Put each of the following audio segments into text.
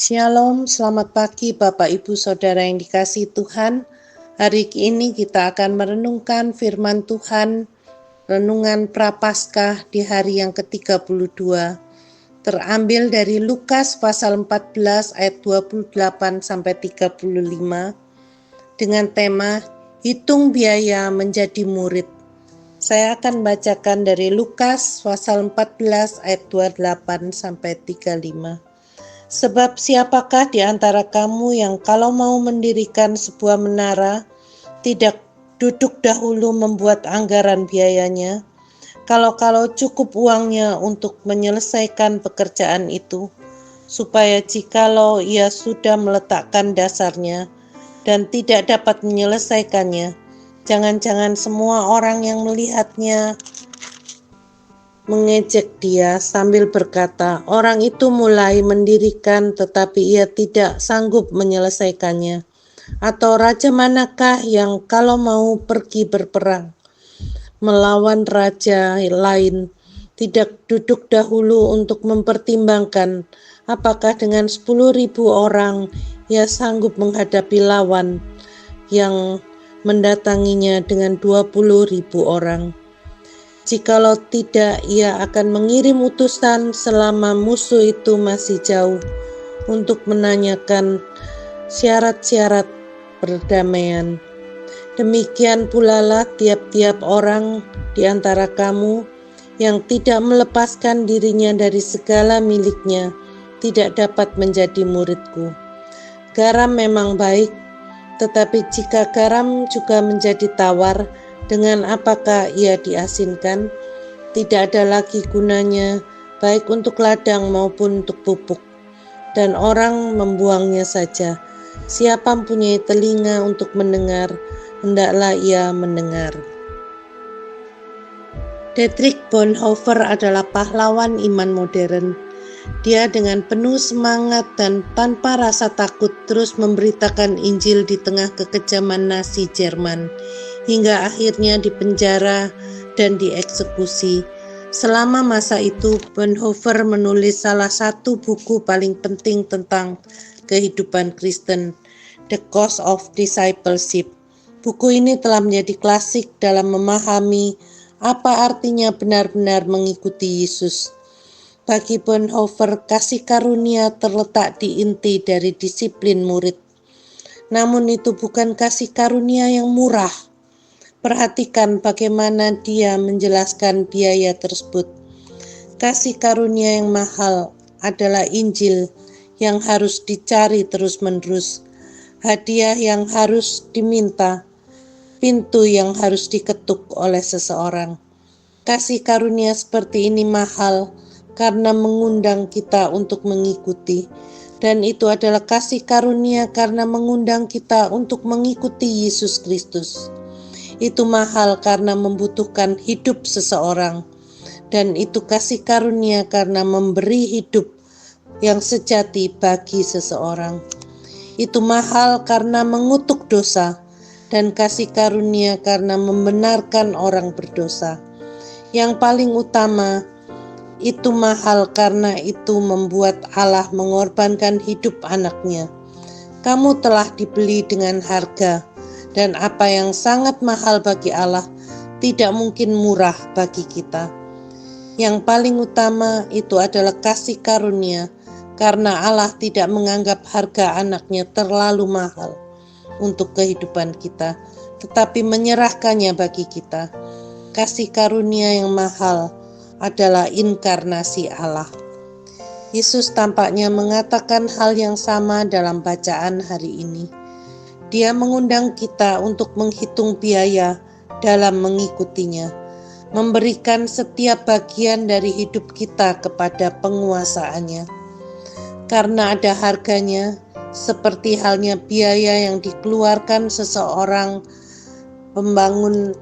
Shalom, selamat pagi Bapak Ibu Saudara yang dikasihi Tuhan. Hari ini kita akan merenungkan firman Tuhan, renungan Prapaskah di hari yang ke-32. Terambil dari Lukas pasal 14 ayat 28 sampai 35 dengan tema Hitung Biaya Menjadi Murid. Saya akan bacakan dari Lukas pasal 14 ayat 28 sampai 35. Sebab siapakah di antara kamu yang kalau mau mendirikan sebuah menara, tidak duduk dahulu membuat anggaran biayanya, kalau cukup uangnya untuk menyelesaikan pekerjaan itu, supaya jikalau ia sudah meletakkan dasarnya dan tidak dapat menyelesaikannya, jangan-jangan semua orang yang melihatnya mengejek dia sambil berkata, orang itu mulai mendirikan tetapi ia tidak sanggup menyelesaikannya. Atau raja manakah yang kalau mau pergi berperang melawan raja lain, tidak duduk dahulu untuk mempertimbangkan apakah dengan 10.000 orang ia sanggup menghadapi lawan yang mendatanginya dengan 20.000 orang. Jikalau tidak, ia akan mengirim utusan selama musuh itu masih jauh untuk menanyakan syarat-syarat perdamaian. Demikian pula lah tiap-tiap orang di antara kamu yang tidak melepaskan dirinya dari segala miliknya tidak dapat menjadi muridku. Garam memang baik, tetapi jika garam juga menjadi tawar, dengan apakah ia diasinkan? Tidak ada lagi gunanya, baik untuk ladang maupun untuk pupuk, dan orang membuangnya saja. Siapa mempunyai telinga untuk mendengar, hendaklah ia mendengar. Dietrich Bonhoeffer adalah pahlawan iman modern. Dia dengan penuh semangat dan tanpa rasa takut terus memberitakan Injil di tengah kekejaman Nazi Jerman, hingga akhirnya dipenjara dan dieksekusi. Selama masa itu, Bonhoeffer menulis salah satu buku paling penting tentang kehidupan Kristen, The Cost of Discipleship. Buku ini telah menjadi klasik dalam memahami apa artinya benar-benar mengikuti Yesus. Bagi Bonhoeffer, kasih karunia terletak di inti dari disiplin murid. Namun itu bukan kasih karunia yang murah. Perhatikan bagaimana dia menjelaskan biaya tersebut. Kasih karunia yang mahal adalah Injil yang harus dicari terus-menerus, hadiah yang harus diminta, pintu yang harus diketuk oleh seseorang. Kasih karunia seperti ini mahal karena mengundang kita untuk mengikuti, dan itu adalah kasih karunia karena mengundang kita untuk mengikuti Yesus Kristus. Itu mahal karena membutuhkan hidup seseorang, dan itu kasih karunia karena memberi hidup yang sejati bagi seseorang. Itu mahal karena mengutuk dosa, dan kasih karunia karena membenarkan orang berdosa. Yang paling utama, itu mahal karena itu membuat Allah mengorbankan hidup anaknya. Kamu telah dibeli dengan harga, dan apa yang sangat mahal bagi Allah tidak mungkin murah bagi kita. Yang paling utama itu adalah kasih karunia, karena Allah tidak menganggap harga anaknya terlalu mahal untuk kehidupan kita, tetapi menyerahkannya bagi kita. Kasih karunia yang mahal adalah inkarnasi Allah. Yesus tampaknya mengatakan hal yang sama dalam bacaan hari ini. Dia mengundang kita untuk menghitung biaya dalam mengikutinya, memberikan setiap bagian dari hidup kita kepada penguasaannya. Karena ada harganya, seperti halnya biaya yang dikeluarkan seseorang pembangun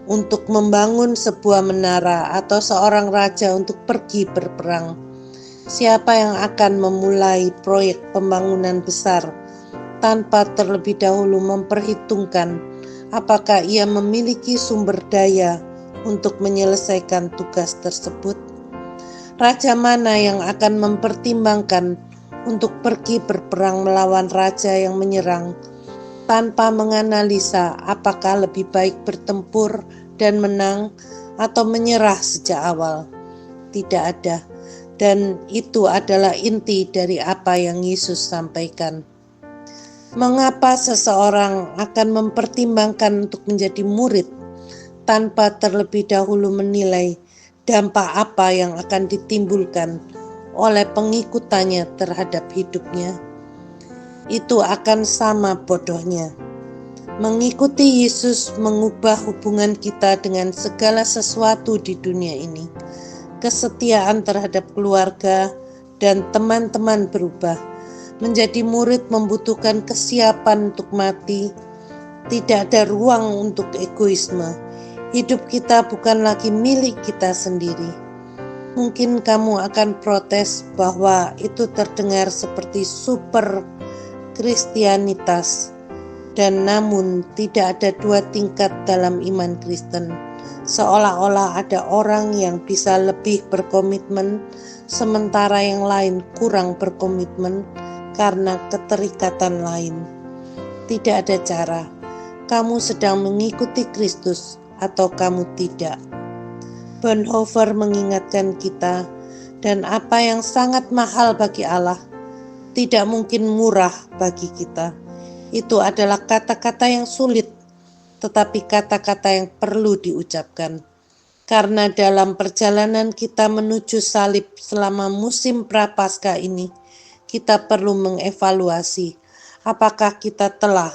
untuk membangun sebuah menara atau seorang raja untuk pergi berperang. Siapa yang akan memulai proyek pembangunan besar tanpa terlebih dahulu memperhitungkan apakah ia memiliki sumber daya untuk menyelesaikan tugas tersebut? Raja mana yang akan mempertimbangkan untuk pergi berperang melawan raja yang menyerang, tanpa menganalisa apakah lebih baik bertempur dan menang atau menyerah sejak awal. Tidak ada, dan itu adalah inti dari apa yang Yesus sampaikan. Mengapa seseorang akan mempertimbangkan untuk menjadi murid tanpa terlebih dahulu menilai dampak apa yang akan ditimbulkan oleh pengikutannya terhadap hidupnya? Itu akan sama bodohnya. Mengikuti Yesus mengubah hubungan kita dengan segala sesuatu di dunia ini. Kesetiaan terhadap keluarga dan teman-teman berubah. Menjadi murid membutuhkan kesiapan untuk mati. Tidak ada ruang untuk egoisme. Hidup kita bukan lagi milik kita sendiri. Mungkin kamu akan protes bahwa itu terdengar seperti super Kristianitas, dan namun tidak ada dua tingkat dalam iman Kristen. Seolah-olah ada orang yang bisa lebih berkomitmen, sementara yang lain kurang berkomitmen karena keterikatan lain. Tidak ada cara. Kamu sedang mengikuti Kristus atau kamu tidak. Bonhoeffer mengingatkan kita, dan apa yang sangat mahal bagi Allah tidak mungkin murah bagi kita. Itu adalah kata-kata yang sulit, tetapi kata-kata yang perlu diucapkan. Karena dalam perjalanan kita menuju salib selama musim Prapaskah ini, kita perlu mengevaluasi apakah kita telah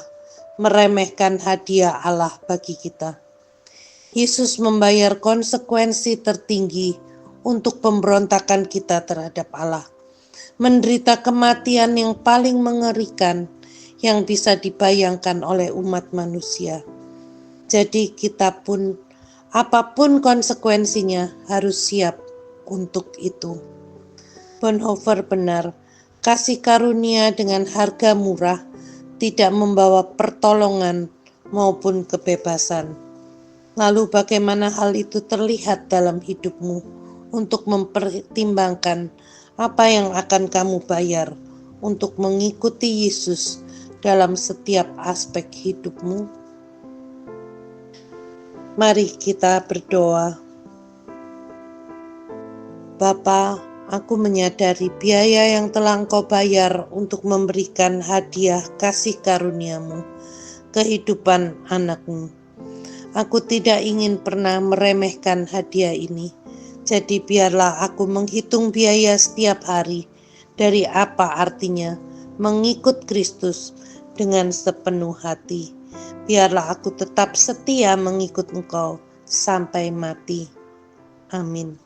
meremehkan hadiah Allah bagi kita. Yesus membayar konsekuensi tertinggi untuk pemberontakan kita terhadap Allah. Menderita kematian yang paling mengerikan yang bisa dibayangkan oleh umat manusia. Jadi kita pun, apapun konsekuensinya, harus siap untuk itu. Bonhoeffer benar, kasih karunia dengan harga murah tidak membawa pertolongan maupun kebebasan. Lalu bagaimana hal itu terlihat dalam hidupmu untuk mempertimbangkan apa yang akan kamu bayar untuk mengikuti Yesus dalam setiap aspek hidupmu? Mari kita berdoa. Bapa, aku menyadari biaya yang telah Engkau bayar untuk memberikan hadiah kasih karunia-Mu, kehidupan anak-Mu. Aku tidak ingin pernah meremehkan hadiah ini. Jadi biarlah aku menghitung biaya setiap hari dari apa artinya mengikut Kristus dengan sepenuh hati. Biarlah aku tetap setia mengikut Engkau sampai mati. Amin.